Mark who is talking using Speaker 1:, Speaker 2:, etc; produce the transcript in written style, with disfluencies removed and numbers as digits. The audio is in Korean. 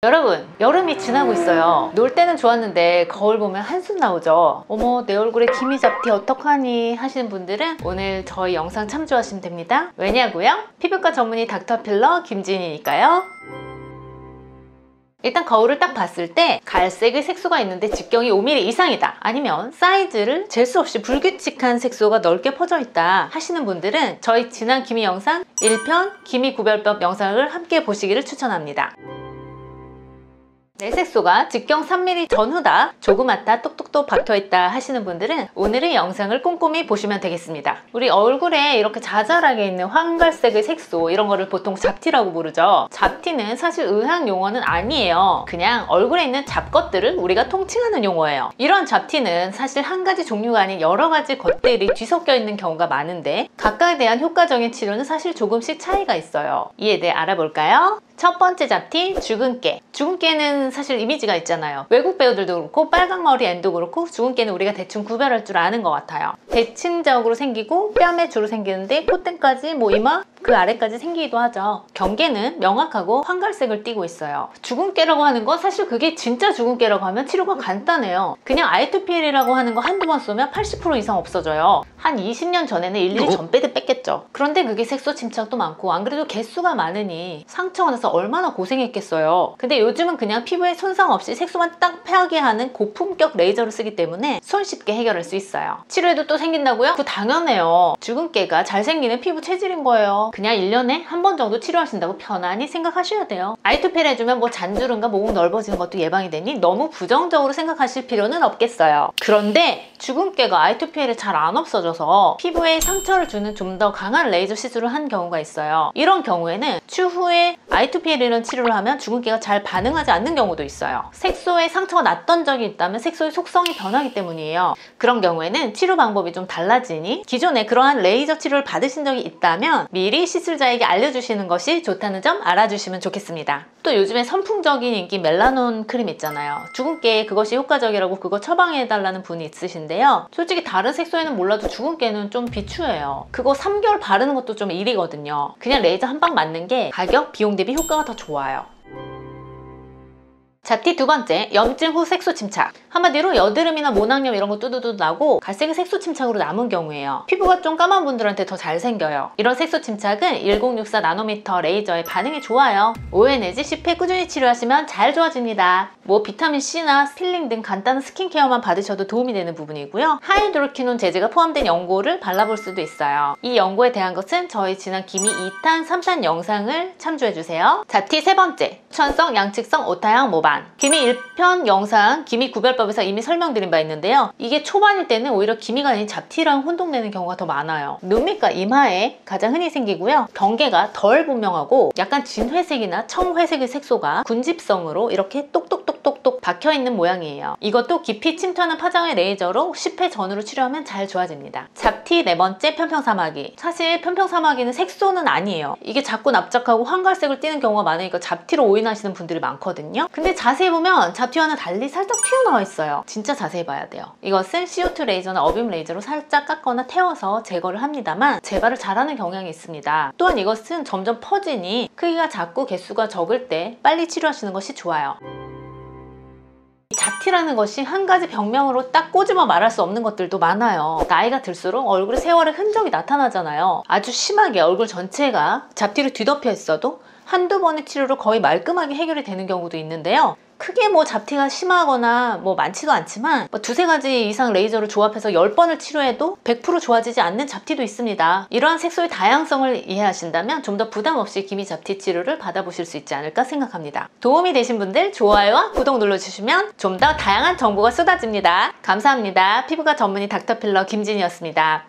Speaker 1: 여러분, 여름이 지나고 있어요. 놀 때는 좋았는데 거울 보면 한숨 나오죠. 어머, 내 얼굴에 기미 잡티 어떡하니 하시는 분들은 오늘 저희 영상 참조하시면 됩니다. 왜냐고요? 피부과 전문의 닥터필러 김지인이니까요. 일단 거울을 딱 봤을 때 갈색의 색소가 있는데 직경이 5mm 이상이다, 아니면 사이즈를 잴 수 없이 불규칙한 색소가 넓게 퍼져 있다 하시는 분들은 저희 지난 기미 영상 1편 기미 구별법 영상을 함께 보시기를 추천합니다. 내 색소가 직경 3mm 전후다, 조그맣다, 똑똑똑 박혀있다 하시는 분들은 오늘의 영상을 꼼꼼히 보시면 되겠습니다. 우리 얼굴에 이렇게 자잘하게 있는 황갈색의 색소, 이런 거를 보통 잡티라고 부르죠. 잡티는 사실 의학 용어는 아니에요. 그냥 얼굴에 있는 잡것들을 우리가 통칭하는 용어예요. 이런 잡티는 사실 한 가지 종류가 아닌 여러 가지 것들이 뒤섞여 있는 경우가 많은데 각각에 대한 효과적인 치료는 사실 조금씩 차이가 있어요. 이에 대해 알아볼까요? 첫 번째 잡티, 주근깨. 주근깨는 사실 이미지가 있잖아요. 외국 배우들도 그렇고 빨강머리 앤도 그렇고 주근깨는 우리가 대충 구별할 줄 아는 것 같아요. 대칭적으로 생기고 뺨에 주로 생기는데 콧대까지, 이마, 그 아래까지 생기기도 하죠. 경계는 명확하고 황갈색을 띠고 있어요. 주근깨라고 하는 건 사실 그게 진짜 주근깨라고 하면 치료가 간단해요. 그냥 아이투피엘이라고 하는 거 한두 번 쏘면 80% 이상 없어져요. 한 20년 전에는 일일이 전배드 뺐겠죠. 그런데 그게 색소 침착도 많고 안 그래도 개수가 많으니 상처가 나서 얼마나 고생했겠어요. 근데 요즘은 그냥 피부에 손상 없이 색소만 딱 패하게 하는 고품격 레이저를 쓰기 때문에 손쉽게 해결할 수 있어요. 치료에도 또 생긴다고요? 그거 당연해요. 주근깨가 잘 생기는 피부 체질인 거예요. 그냥 1년에 한 번 정도 치료하신다고 편안히 생각하셔야 돼요. 아이투피엘 해주면 잔주름과 모공 넓어지는 것도 예방이 되니 너무 부정적으로 생각하실 필요는 없겠어요. 그런데 주근깨가 아이투피엘에 잘 안 없어져서 피부에 상처를 주는 좀 더 강한 레이저 시술을 한 경우가 있어요. 이런 경우에는 추후에 아이투피엘이라는 치료를 하면 주근깨가 잘 반응하지 않는 경우도 있어요. 색소에 상처가 났던 적이 있다면 색소의 속성이 변하기 때문이에요. 그런 경우에는 치료 방법이 좀 달라지니 기존에 그러한 레이저 치료를 받으신 적이 있다면 미리 시술자에게 알려주시는 것이 좋다는 점 알아주시면 좋겠습니다. 또 요즘에 선풍적인 인기 멜라논 크림 있잖아요. 주근깨에 그것이 효과적이라고 그거 처방해달라는 분이 있으신데요. 솔직히 다른 색소에는 몰라도 주근깨는 좀 비추해요. 그거 3개월 바르는 것도 좀 일이거든요. 그냥 레이저 한 방 맞는 게 가격, 비용 대비 효과가 더 좋아요. 잡티 두 번째, 염증 후 색소 침착. 한마디로 여드름이나 모낭염 이런 거 뚜두두 나고 갈색이 색소 침착으로 남은 경우예요. 피부가 좀 까만 분들한테 더 잘 생겨요. 이런 색소 침착은 1064 나노미터 레이저의 반응이 좋아요. 5회 내지 10회 꾸준히 치료하시면 잘 좋아집니다. 비타민C나 필링 등 간단한 스킨케어만 받으셔도 도움이 되는 부분이고요. 하이드로키논 제제가 포함된 연고를 발라볼 수도 있어요. 이 연고에 대한 것은 저희 지난 기미 2탄, 3탄 영상을 참조해주세요. 잡티 세 번째, 추천성, 양측성, 오타형, 모반. 기미 1편 영상 기미 구별법에서 이미 설명드린 바 있는데요. 이게 초반일 때는 오히려 기미가 아닌 잡티랑 혼동되는 경우가 더 많아요. 눈 밑과 이마에 가장 흔히 생기고요. 경계가 덜 분명하고 약간 진회색이나 청회색의 색소가 군집성으로 이렇게 똑똑똑똑똑 박혀있는 모양이에요. 이것도 깊이 침투하는 파장의 레이저로 10회 전후로 치료하면 잘 좋아집니다. 잡티 네 번째, 편평사마귀. 사실 편평사마귀는 색소는 아니에요. 이게 자꾸 납작하고 황갈색을 띠는 경우가 많으니까 잡티로 오인하시는 분들이 많거든요. 근데 자세히 보면 잡티와는 달리 살짝 튀어나와 있어요. 진짜 자세히 봐야 돼요. 이것은 CO2 레이저나 어빔 레이저로 살짝 깎거나 태워서 제거를 합니다만 재발을 잘하는 경향이 있습니다. 또한 이것은 점점 퍼지니 크기가 작고 개수가 적을 때 빨리 치료하시는 것이 좋아요. 잡티라는 것이 한 가지 병명으로 딱 꼬집어 말할 수 없는 것들도 많아요. 나이가 들수록 얼굴에 세월의 흔적이 나타나잖아요. 아주 심하게 얼굴 전체가 잡티로 뒤덮여 있어도 한두 번의 치료로 거의 말끔하게 해결이 되는 경우도 있는데요. 크게 잡티가 심하거나 많지도 않지만 두세 가지 이상 레이저를 조합해서 10번을 치료해도 100% 좋아지지 않는 잡티도 있습니다. 이러한 색소의 다양성을 이해하신다면 좀 더 부담 없이 기미 잡티 치료를 받아보실 수 있지 않을까 생각합니다. 도움이 되신 분들 좋아요와 구독 눌러주시면 좀 더 다양한 정보가 쏟아집니다. 감사합니다. 피부과 전문의 닥터필러 김진이었습니다.